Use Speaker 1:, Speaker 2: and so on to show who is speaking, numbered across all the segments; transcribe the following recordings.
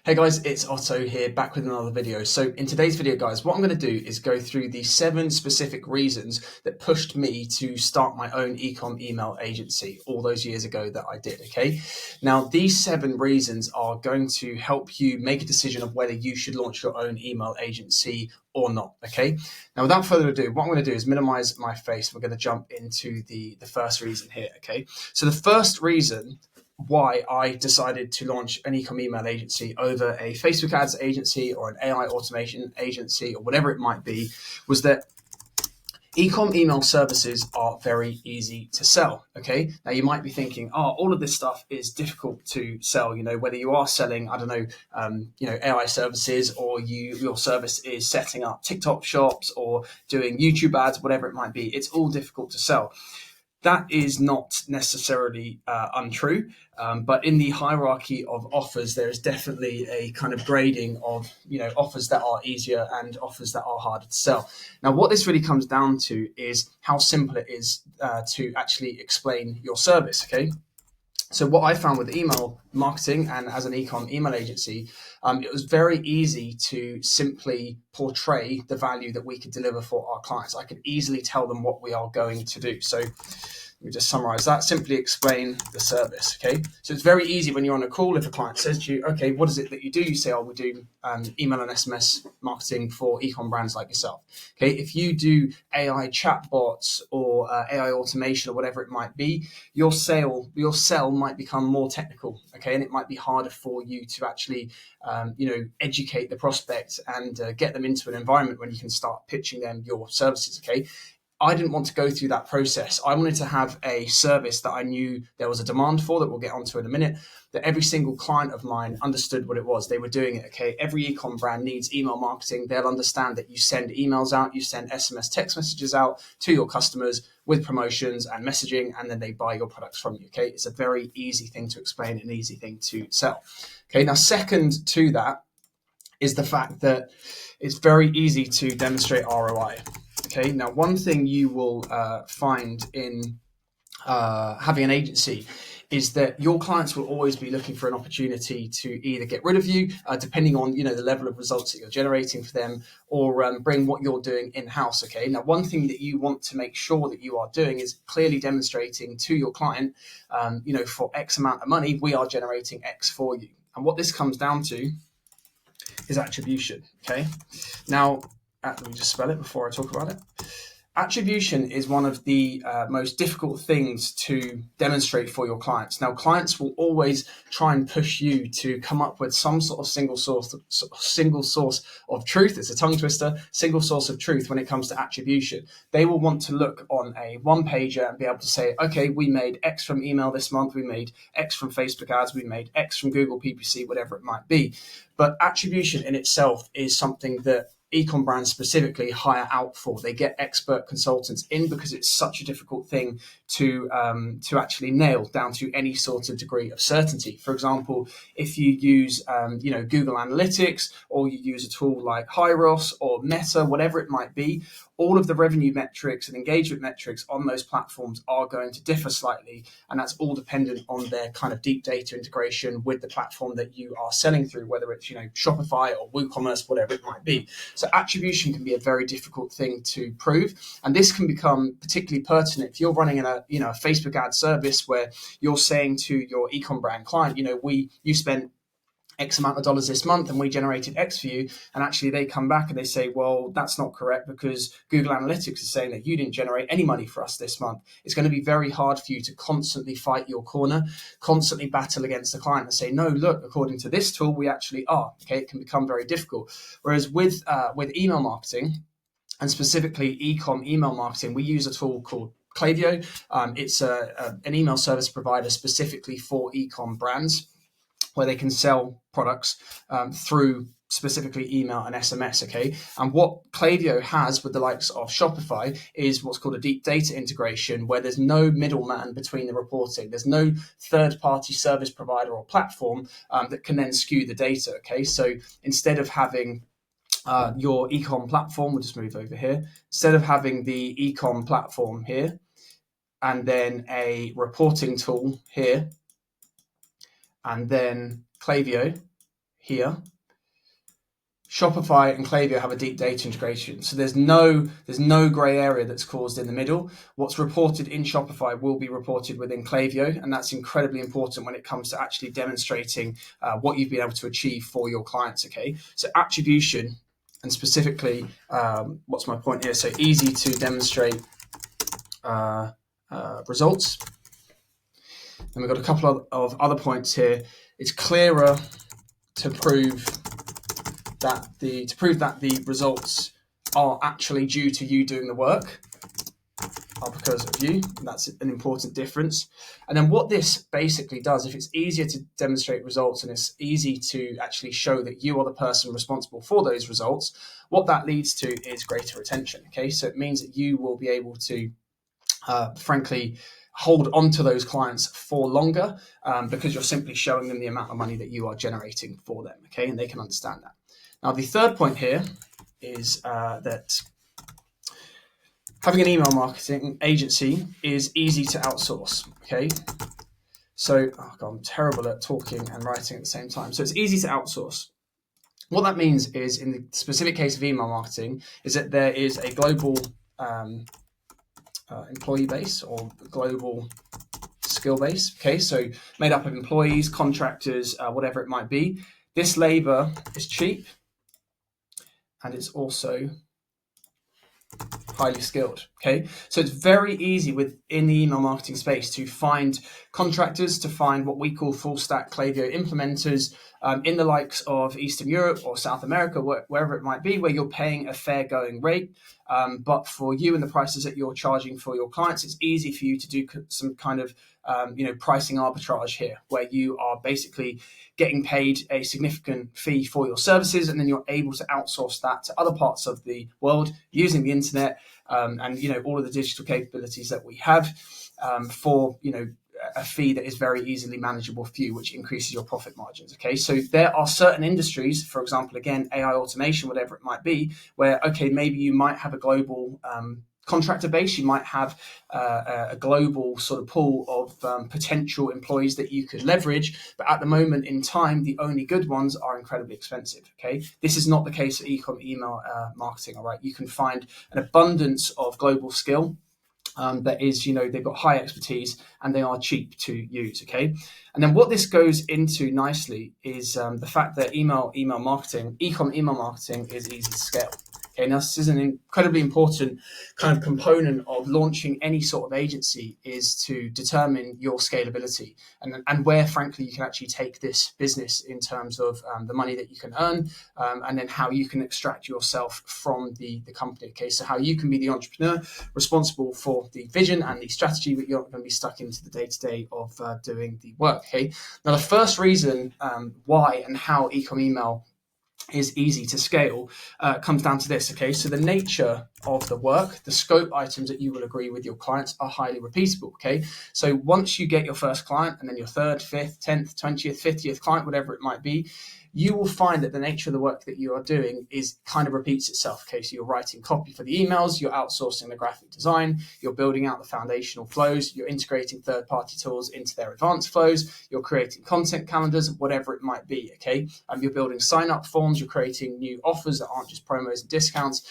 Speaker 1: Hey guys, it's Otto here, back with another video. So in today's video, guys, what I'm going to do is go through the 7 specific reasons that pushed me to start my own ecom email agency all those years ago that I did, okay? Now, these 7 reasons are going to help you make a decision of whether you should launch your own email agency or not, okay? Now, without further ado, what I'm going to do is minimize my face. We're going to jump into the first reason here, okay? So the first reason why I decided to launch an ecom email agency over a Facebook ads agency or an AI automation agency or whatever it might be was that ecom email services are very easy to sell. Okay. Now you might be thinking, oh, all of this stuff is difficult to sell. You know, whether you are selling, I don't know, AI services, or your service is setting up TikTok shops or doing YouTube ads, whatever it might be, it's all difficult to sell. That is not necessarily untrue, but in the hierarchy of offers, there is definitely a kind of grading of offers that are easier and offers that are harder to sell. Now, what this really comes down to is how simple it is to actually explain your service. Okay. So what I found with email marketing and as an ecom email agency, it was very easy to simply portray the value that we could deliver for our clients. I could easily tell them what we are going to do. So let me just summarize that. Simply explain the service, okay? So it's very easy when you're on a call, if a client says to you, okay, what is it that you do? You say, oh, we do email and SMS marketing for ecom brands like yourself, okay? If you do AI chatbots or AI automation or whatever it might be, your sell might become more technical, okay? And it might be harder for you to actually, educate the prospect and get them into an environment when you can start pitching them your services, okay? I didn't want to go through that process. I wanted to have a service that I knew there was a demand for, that we'll get onto in a minute, that every single client of mine understood what it was. They were doing it, okay? Every ecom brand needs email marketing. They'll understand that you send emails out, you send SMS text messages out to your customers with promotions and messaging, and then they buy your products from you, okay? It's a very easy thing to explain, an easy thing to sell. Okay, now second to that is the fact that it's very easy to demonstrate ROI. Okay, now one thing you will find in having an agency is that your clients will always be looking for an opportunity to either get rid of you, depending on the level of results that you're generating for them, or bring what you're doing in-house. Okay, now one thing that you want to make sure that you are doing is clearly demonstrating to your client, for X amount of money, we are generating X for you. And what this comes down to is attribution. Okay, now let me just spell it before I talk about it. Attribution is one of the most difficult things to demonstrate for your clients. Now, clients will always try and push you to come up with some sort of single source of truth. It's a tongue twister, single source of truth when it comes to attribution. They will want to look on a one-pager and be able to say, okay, we made X from email this month, we made X from Facebook ads, we made X from Google PPC, whatever it might be. But attribution in itself is something that ecom brands specifically hire out for. They get expert consultants in because it's such a difficult thing to actually nail down to any sort of degree of certainty. For example, if you use Google Analytics, or you use a tool like Hyros or Meta, whatever it might be, all of the revenue metrics and engagement metrics on those platforms are going to differ slightly, and that's all dependent on their kind of deep data integration with the platform that you are selling through, whether it's Shopify or WooCommerce, whatever it might be. So attribution can be a very difficult thing to prove, and this can become particularly pertinent if you're running a Facebook ad service where you're saying to your ecom brand client, you spent X amount of dollars this month and we generated X for you, and actually they come back and they say, well, that's not correct because Google Analytics is saying that you didn't generate any money for us this month. It's going to be very hard for you to constantly fight your corner, constantly battle against the client and say, no, look, according to this tool, we actually are. Okay, it can become very difficult. Whereas with email marketing, and specifically ecom email marketing, we use a tool called Klaviyo. It's an email service provider specifically for ecom brands, where they can sell products through specifically email and SMS, okay? And what Klaviyo has with the likes of Shopify is what's called a deep data integration, where there's no middleman between the reporting. There's no third-party service provider or platform that can then skew the data, okay? So instead of having your ecom platform, we'll just move over here, instead of having the ecom platform here, and then a reporting tool here, and then Klaviyo here, Shopify and Klaviyo have a deep data integration. So there's no gray area that's caused in the middle. What's reported in Shopify will be reported within Klaviyo, and that's incredibly important when it comes to actually demonstrating what you've been able to achieve for your clients, okay? So attribution, and specifically, what's my point here? So easy to demonstrate results. And we've got a couple of other points here. It's clearer to prove that the results are actually due to you doing the work, are because of you. And that's an important difference. And then what this basically does, if it's easier to demonstrate results and it's easy to actually show that you are the person responsible for those results, what that leads to is greater retention. Okay, so it means that you will be able to frankly hold on to those clients for longer because you're simply showing them the amount of money that you are generating for them. Okay, and they can understand that. Now, the third point here is that having an email marketing agency is easy to outsource, okay? So, oh God, I'm terrible at talking and writing at the same time. So it's easy to outsource. What that means is, in the specific case of email marketing, is that there is a global employee base or global skill base, okay? So made up of employees, contractors, whatever it might be. This labor is cheap, and it's also highly skilled, okay? So it's very easy within the email marketing space to find contractors, to find what we call full stack Klaviyo implementers in the likes of Eastern Europe or South America, wherever it might be, where you're paying a fair going rate. But for you and the prices that you're charging for your clients, it's easy for you to do some kind of pricing arbitrage here, where you are basically getting paid a significant fee for your services, and then you're able to outsource that to other parts of the world using the internet and all of the digital capabilities that we have for a fee that is very easily manageable for you, which increases your profit margins. Okay, so there are certain industries, for example, again, AI automation, whatever it might be, where maybe you might have a global contractor base, you might have a global sort of pool of potential employees that you could leverage, but at the moment in time, the only good ones are incredibly expensive. Okay, this is not the case for email marketing. All right, you can find an abundance of global skill that is, they've got high expertise and they are cheap to use. Okay, and then what this goes into nicely is the fact that email marketing is easy to scale. Okay, now this is an incredibly important kind of component of launching any sort of agency, is to determine your scalability and where, frankly, you can actually take this business in terms of the money that you can earn and then how you can extract yourself from the company. Okay, so how you can be the entrepreneur responsible for the vision and the strategy, but you're not going to be stuck into the day-to-day of doing the work. Okay, now the first reason why and how ecom email is easy to scale comes down to this. Okay, so the nature of the work, the scope items that you will agree with your clients are highly repeatable. Okay, so once you get your first client and then your third, fifth, 10th, 20th, 50th client, whatever it might be, you will find that the nature of the work that you are doing is kind of repeats itself. Okay, so you're writing copy for the emails, you're outsourcing the graphic design, you're building out the foundational flows, you're integrating third-party tools into their advanced flows, you're creating content calendars, whatever it might be. Okay, you're building sign-up forms, you're creating new offers that aren't just promos and discounts.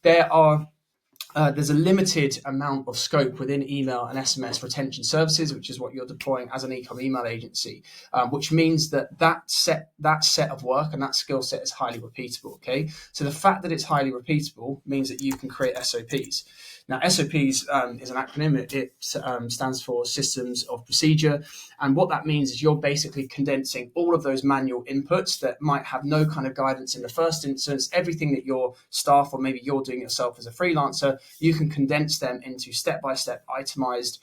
Speaker 1: There's a limited amount of scope within email and SMS retention services, which is what you're deploying as an ecom email agency, which means that set of work and that skill set is highly repeatable. Okay, so the fact that it's highly repeatable means that you can create SOPs. Now, SOPs is an acronym. It stands for Systems of Procedure. And what that means is you're basically condensing all of those manual inputs that might have no kind of guidance in the first instance. Everything that your staff, or maybe you're doing yourself as a freelancer, you can condense them into step-by-step itemized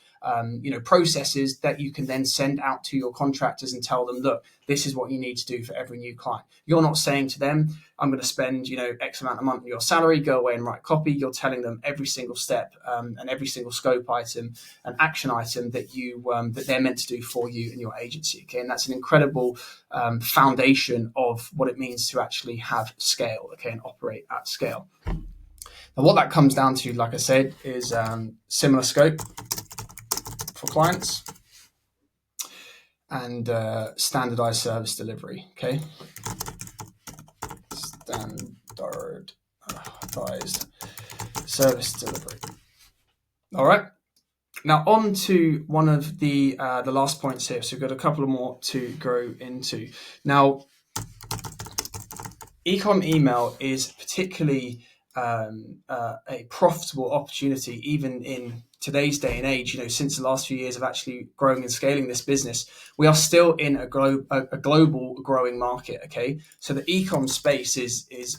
Speaker 1: processes that you can then send out to your contractors and tell them, look, this is what you need to do for every new client. You're not saying to them, I'm going to spend, X amount a month of your salary, go away and write copy. You're telling them every single step and every single scope item and action item that that they're meant to do for you and your agency. Okay, and that's an incredible foundation of what it means to actually have scale, okay, and operate at scale. Now, what that comes down to, like I said, is similar scope for clients and standardized service delivery. Okay, standardized service delivery. All right. Now on to one of the last points here. So we've got a couple more to grow into. Now, ecom email is particularly a profitable opportunity, even in today's day and age. Since the last few years of actually growing and scaling this business, we are still in a global growing market. Okay, so the ecom space is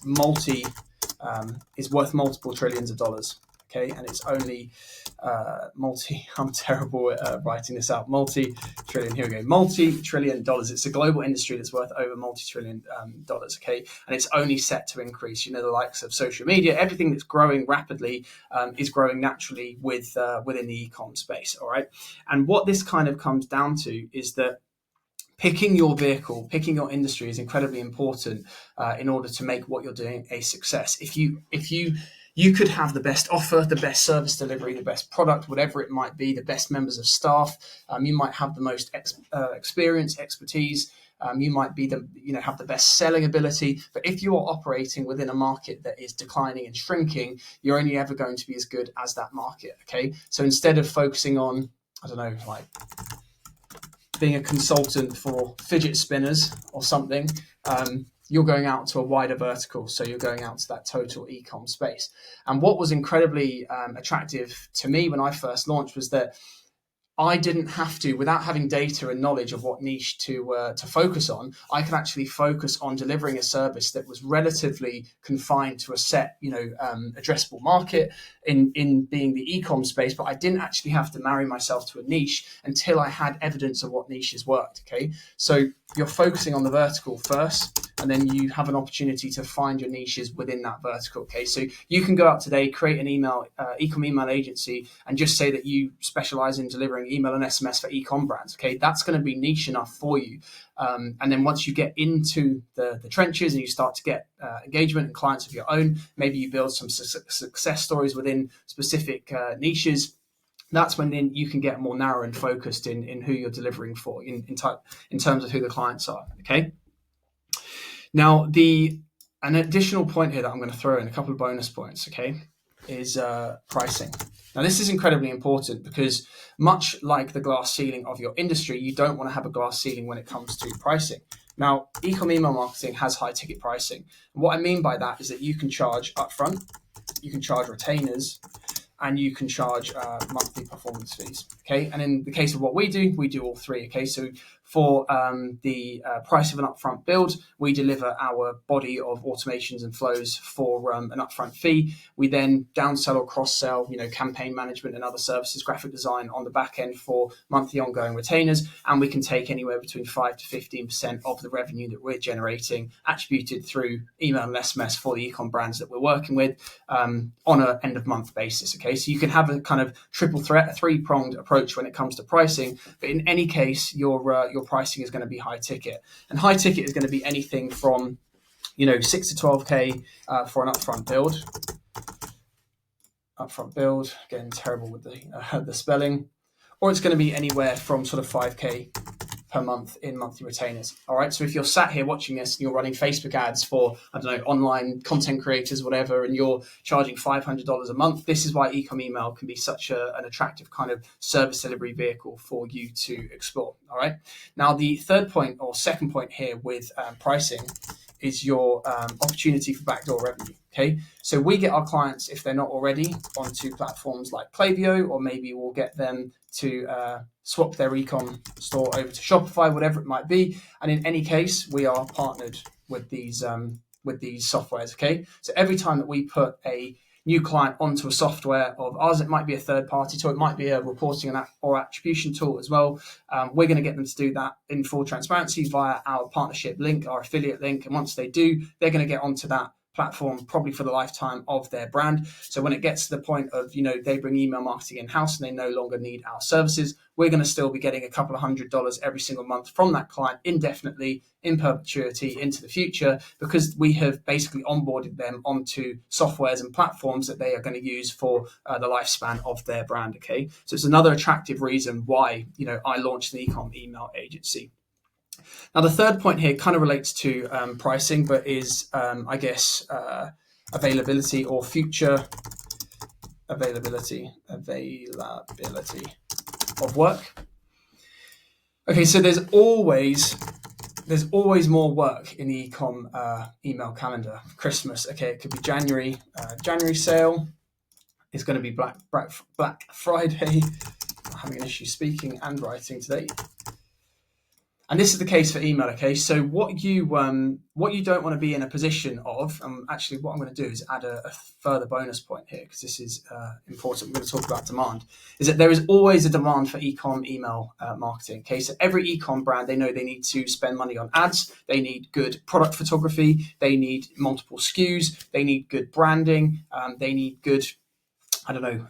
Speaker 1: worth multiple trillions of dollars. Okay, and it's only I'm terrible at writing this out. Multi-trillion. Here we go. Multi-trillion dollars. It's a global industry that's worth over multi-trillion dollars. Okay, and it's only set to increase. The likes of social media, everything that's growing rapidly is growing naturally within the e-com space. All right, and what this kind of comes down to is that picking your vehicle, picking your industry is incredibly important in order to make what you're doing a success. If you could have the best offer, the best service delivery, the best product, whatever it might be, the best members of staff. You might have the most experience, expertise. You might be have the best selling ability. But if you are operating within a market that is declining and shrinking, you're only ever going to be as good as that market. Okay, so instead of focusing on, I don't know, like being a consultant for fidget spinners or something, you're going out to a wider vertical. So you're going out to that total e-com space. And what was incredibly attractive to me when I first launched was that I didn't have to, without having data and knowledge of what niche to focus on, I could actually focus on delivering a service that was relatively confined to a set, addressable market in being the e-com space. But I didn't actually have to marry myself to a niche until I had evidence of what niches worked. Okay, so you're focusing on the vertical first, and then you have an opportunity to find your niches within that vertical. Okay, so you can go out today, create an e-com email agency, and just say that you specialize in delivering email and SMS for e-com brands. Okay, that's going to be niche enough for you. And then once you get into the trenches and you start to get engagement and clients of your own, maybe you build some success stories within specific niches. That's when then you can get more narrow and focused in who you're delivering for, in terms of who the clients are. Okay. Now, an additional point here that I'm going to throw in, a couple of bonus points, okay, is pricing. Now, this is incredibly important because much like the glass ceiling of your industry, you don't want to have a glass ceiling when it comes to pricing. Now, e-com email marketing has high ticket pricing. And what I mean by that is that you can charge upfront, you can charge retainers, and you can charge monthly performance fees. Okay, and in the case of what we do all three. Okay, so for the price of an upfront build, we deliver our body of automations and flows for an upfront fee. We then downsell or cross-sell, campaign management and other services, graphic design on the back end for monthly ongoing retainers, and we can take anywhere between 5 to 15% of the revenue that we're generating attributed through email and SMS for the ecom brands that we're working with on an end of month basis. Okay, so you can have a kind of triple threat, a three-pronged approach when it comes to pricing, but in any case, your pricing is going to be high ticket, and high ticket is going to be anything from 6 to 12k for an upfront build. Getting terrible with the spelling, or it's going to be anywhere from sort of 5k per month in monthly retainers. All right, so if you're sat here watching this and you're running Facebook ads for, I don't know, online content creators, whatever, and you're charging $500 a month, this is why ecom email can be such an attractive kind of service delivery vehicle for you to explore. All right, now the third point or second point here with pricing is your opportunity for backdoor revenue. Okay, so we get our clients, if they're not already, onto platforms like Klaviyo, or maybe we'll get them to swap their ecom store over to Shopify, whatever it might be. And in any case, we are partnered with these softwares. Okay, so every time that we put a new client onto a software of ours, it might be a third party tool, it might be a reporting or attribution tool as well. We're going to get them to do that in full transparency via our partnership link, our affiliate link. And once they do, they're going to get onto that platform probably for the lifetime of their brand. So when it gets to the point of, they bring email marketing in-house and they no longer need our services, we're going to still be getting a couple of $100 every single month from that client indefinitely, in perpetuity, into the future, because we have basically onboarded them onto softwares and platforms that they are going to use for the lifespan of their brand. Okay, so it's another attractive reason why I launched an ecom email agency. Now, the third point here kind of relates to pricing, but is, I guess, availability or future availability of work. Okay, so there's always more work in the ecom email calendar. Christmas, okay, it could be January sale. It's going to be Black Friday. I'm having an issue speaking and writing today. And this is the case for email, okay? So what you don't want to be in a position of, actually what I'm going to do is add a further bonus point here, because this is important. We're going to talk about demand, is that there is always a demand for ecom email marketing, okay? So every ecom brand, they know they need to spend money on ads, they need good product photography, they need multiple SKUs, they need good branding, they need good, I don't know,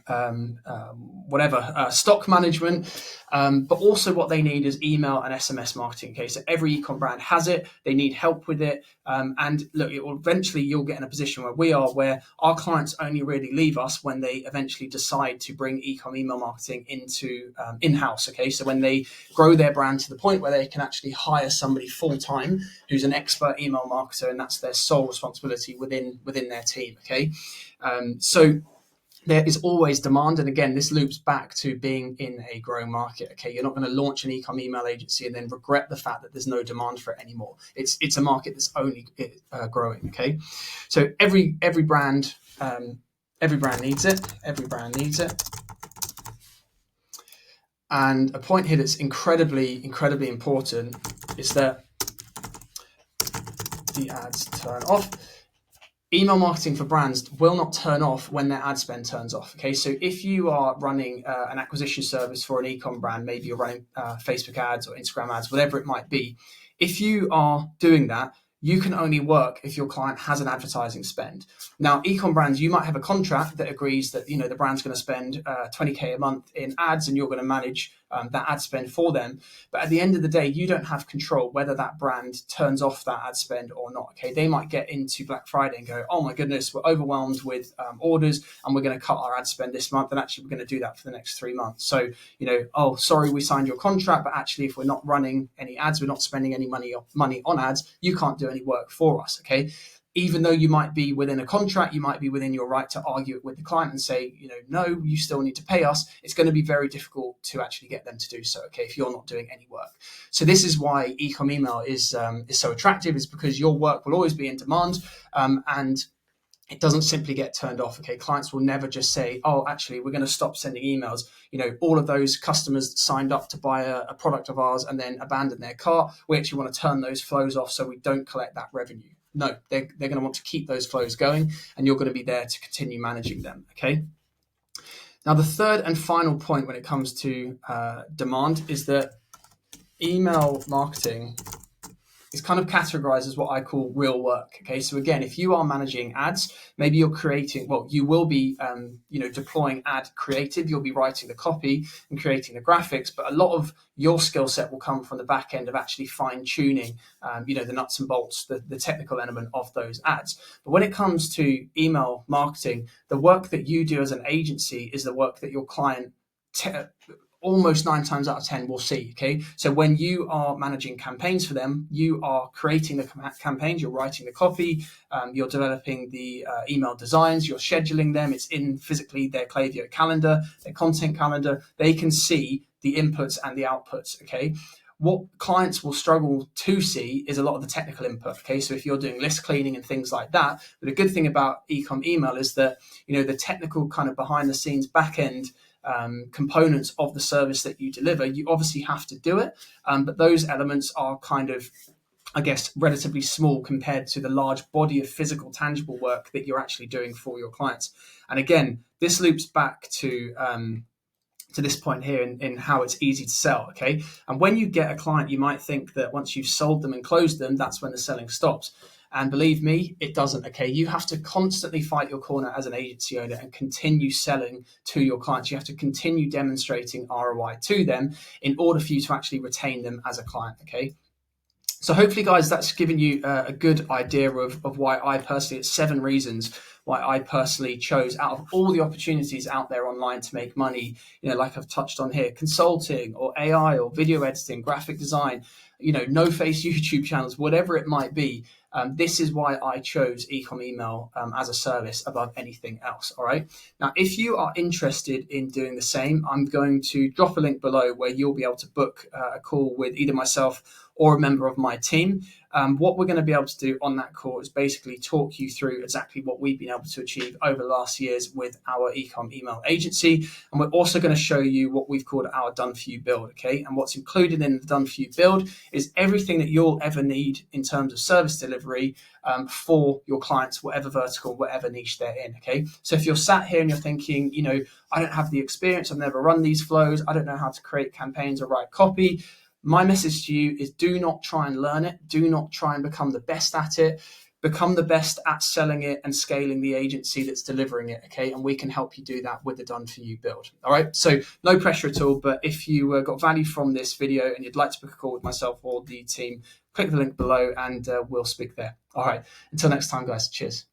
Speaker 1: stock management. But also what they need is email and SMS marketing. Okay, so every ecom brand has it. They need help with it. And look, eventually you'll get in a position where we are, where our clients only really leave us when they eventually decide to bring ecom email marketing into in-house. Okay, so when they grow their brand to the point where they can actually hire somebody full-time who's an expert email marketer, and that's their sole responsibility within their team. Okay, so there is always demand. And again, this loops back to being in a growing market. Okay, you're not going to launch an ecom email agency and then regret the fact that there's no demand for it anymore. It's a market that's only growing. Okay, so every brand needs it. Every brand needs it. And a point here that's incredibly important is that the ads turn off. Email marketing for brands will not turn off when their ad spend turns off. Okay, so if you are running an acquisition service for an ecom brand, maybe you're running Facebook ads or Instagram ads, whatever it might be, if you are doing that, you can only work if your client has an advertising spend. Now, ecom brands, you might have a contract that agrees that, you know, the brand's going to spend 20K a month in ads and you're going to manage that ad spend for them. But at the end of the day, you don't have control whether that brand turns off that ad spend or not. Okay, they might get into Black Friday and go, oh my goodness, we're overwhelmed with orders and we're going to cut our ad spend this month. And actually, we're going to do that for the next 3 months. So, you know, oh, sorry, we signed your contract, but actually, if we're not running any ads, we're not spending any money on ads, you can't do any work for us. Okay. Even though you might be within a contract, you might be within your right to argue it with the client and say, you know, no, you still need to pay us. It's going to be very difficult to actually get them to do so, okay, if you're not doing any work. So this is why ecom email is so attractive, is because your work will always be in demand, and it doesn't simply get turned off. Okay, clients will never just say, oh, actually, we're going to stop sending emails. You know, all of those customers that signed up to buy a product of ours and then abandon their cart, we actually want to turn those flows off so we don't collect that revenue. No, they're going to want to keep those flows going, and you're going to be there to continue managing them. Okay. Now, the third and final point when it comes to demand is that email marketing is kind of categorized as what I call real work. Okay, so again, if you are managing ads, maybe you're creating, well, you will be, deploying ad creative. You'll be writing the copy and creating the graphics, but a lot of your skill set will come from the back end of actually fine tuning, the nuts and bolts, the technical element of those ads. But when it comes to email marketing, the work that you do as an agency is the work that your client almost 9 times out of 10 will see. Okay, so when you are managing campaigns for them, you are creating the campaigns, you're writing the copy, you're developing the email designs, you're scheduling them. It's in physically their Klaviyo calendar, their content calendar. They can see the inputs and the outputs. Okay, what clients will struggle to see is a lot of the technical input. Okay, so if you're doing list cleaning and things like that, but the good thing about ecom email is that, you know, the technical kind of behind the scenes back end components of the service that you deliver, you obviously have to do it, but those elements are kind of, I guess, relatively small compared to the large body of physical, tangible work that you're actually doing for your clients. And again, this loops back to this point here in how it's easy to sell. Okay, and when you get a client, you might think that once you've sold them and closed them, that's when the selling stops. And believe me, it doesn't. Okay, you have to constantly fight your corner as an agency owner and continue selling to your clients. You have to continue demonstrating ROI to them in order for you to actually retain them as a client. Okay, so hopefully, guys, that's given you a good idea of why I personally, it's 7 reasons why I personally chose, out of all the opportunities out there online to make money, like I've touched on here, consulting or AI or video editing, graphic design, no face YouTube channels, whatever it might be. This is why I chose Ecom Email as a service above anything else. All right. Now, if you are interested in doing the same, I'm going to drop a link below where you'll be able to book a call with either myself or a member of my team. What we're going to be able to do on that call is basically talk you through exactly what we've been able to achieve over the last years with our Ecom Email agency. And we're also going to show you what we've called our Done For You build. Okay. And what's included in the Done For You build is everything that you'll ever need in terms of service delivery for your clients, whatever vertical, whatever niche they're in. Okay. So if you're sat here and you're thinking, I don't have the experience, I've never run these flows, I don't know how to create campaigns or write copy, my message to you is do not try and learn it. Do not try and become the best at it. Become the best at selling it and scaling the agency that's delivering it, okay? And we can help you do that with the Done For You build, all right? So no pressure at all, but if you got value from this video and you'd like to book a call with myself or the team, click the link below and we'll speak there. All right, until next time, guys, cheers.